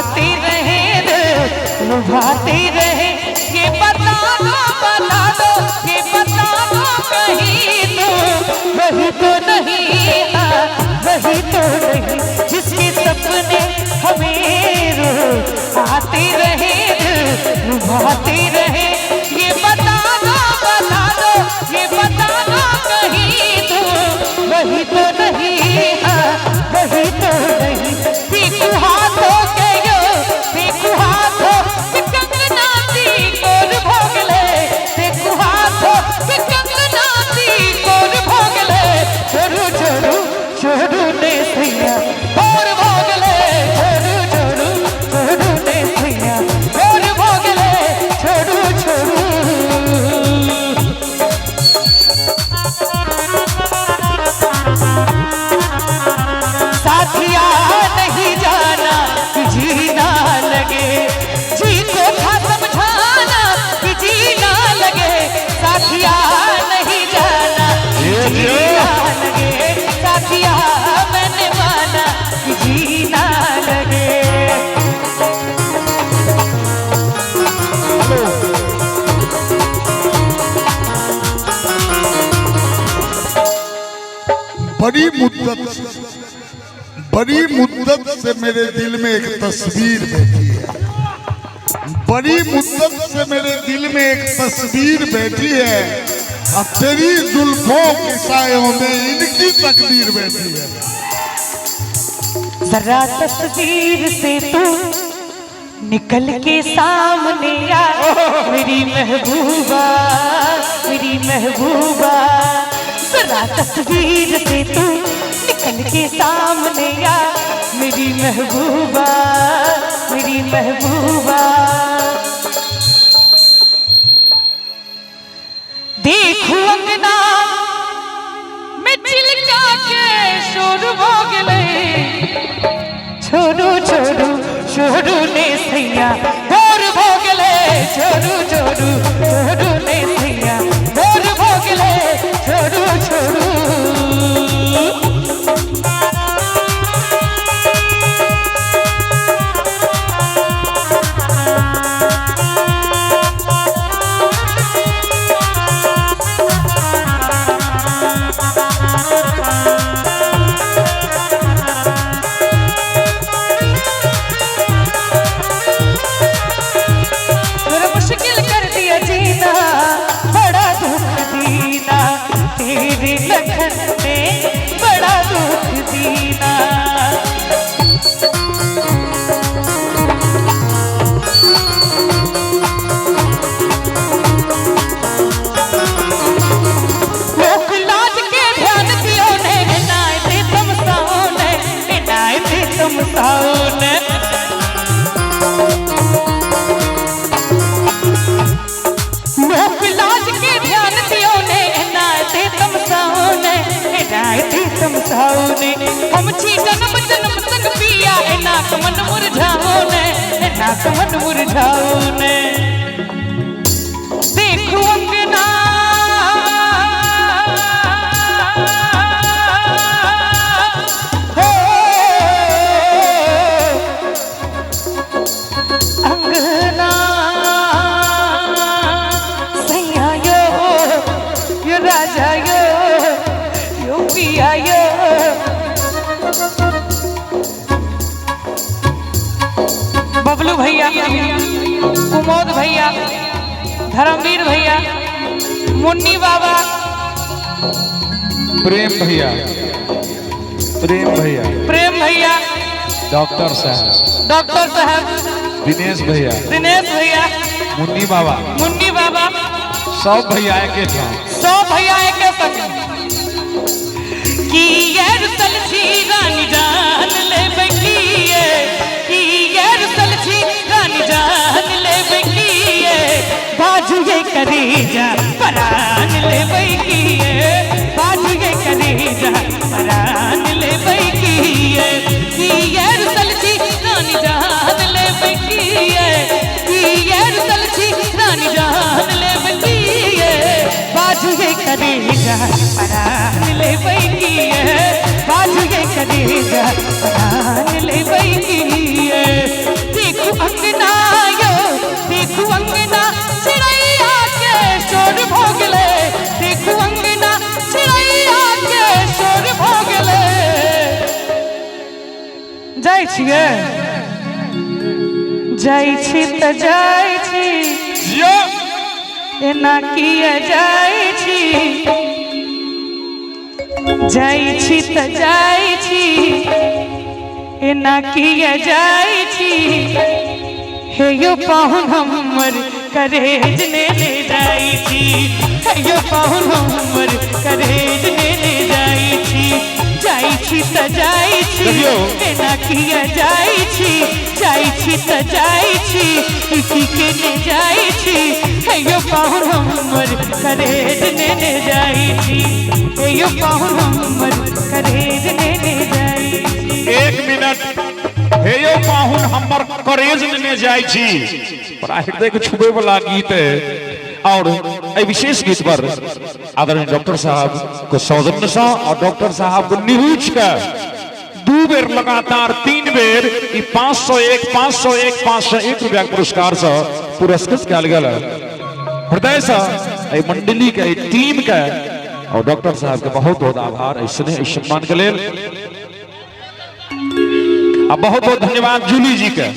लुभाते रहे लुभाते रहे। ये बता दो ये बता दो कहीं तो वही तो नहीं वही तो नहीं जिसके सपने हमें रोज आते रहे लुभाते रहे। ये बता दो ये बता दो कहीं तो वही तो नहीं वही तो नहीं। देखो हाथों के यो देखो हाथों के कंगना दी कोर भोगले देखो हाथों के कंगना दी कोर भोगले। छोड़ू छोड़ू छोड़ू ने सैया और भोगले छोड़ू छोड़ू छोड़ू ने सैया और भोगले छोड़ू छोड़ू। साथिया नहीं जाना कि जीना लगे जी को था समझाना कि जीना लगे। साथिया नहीं जाना कि जीना लगे साथिया मैंने माना कि जीना लगे। बड़ी मुद्दत से मेरे दिल में एक तस्वीर बैठी है। बड़ी मुद्दत से मेरे दिल में एक तस्वीर बैठी है। अब तेरी जुल्फों के सायों में इनकी तकदीर बैठी है। जरा तस्वीर से तू निकल के सामने आ मेरी महबूबा मेरी महबूबा। जरा तस्वीर से तू निकल के सामने आ मेरी महबूबा मेरी महबूबा। देखो अंगना में चिलका के शोर भोगले छोड़ू छोड़ू छोड़ू ने सैया और भोगले छोड़ू छोड़ू छोड़ू ने सैया और भोगले छोड़ू छोड़ू। हम छी जन्म जन्म तक पिया नाक मन मुरझाओ ने नाक मन मुरझाओ ने। देखो अंगना हो अंगना सैया यो राजा यो पिया यो। बबलू भैया कुमोद भैया धर्मवीर भैया मुन्नी बाबा प्रेम भैया प्रेम भैया डॉक्टर साहब दिनेश भैया मुन्नी बाबा सब भैया के संग की यार सलसी रानी जान ले बकिए की यार सलसी रानी जान ले बकिए बाजू ये करेजा परान ले बकिए बाजू ये करेजा परान ले बकिए की यार सलसी रानी जान ले बकिए की यार सलसी रानी जान ले बकिए बाजू ये करेजा परान ले बकिए बाजू ये करेजा परान ले बकिए। छियै जाइ छी त जाइ छी जियो एना किया जाइ छी जाइ छी त जाइ छी एना किया जाइ छी हे यो पाहुन हमर करेज ने ले जाइ छी हे यो पाहुन हमर करेज ने ले जाइ छी त जाइ छी एना किया जाइ छी त जाइ छी इसी के ले जाइ छी हे यो पाहुन हमर करेज ने ले जाइ छी हे यो पाहुन हमर करेज ने ले जाइ छी। 1 मिनट हे यो पाहुन हमर करेज लेने जाइ छी बड़ा हृदय को छुबे वाला गीत है। और ए विशेष गीत पर आदरणीय डॉक्टर साहब को सौजन्य से और डॉक्टर साहब को निहुच का 2 बेर लगातार 3 बेर 501 501 501 रुपया पुरस्कार से पुरस्कृत किया गया हृदय से मंडली के टीम का और डॉक्टर साहब के बहुत बहुत आभार ऐसे सम्मान के लिए बहुत बहुत धन्यवाद जूली जी के।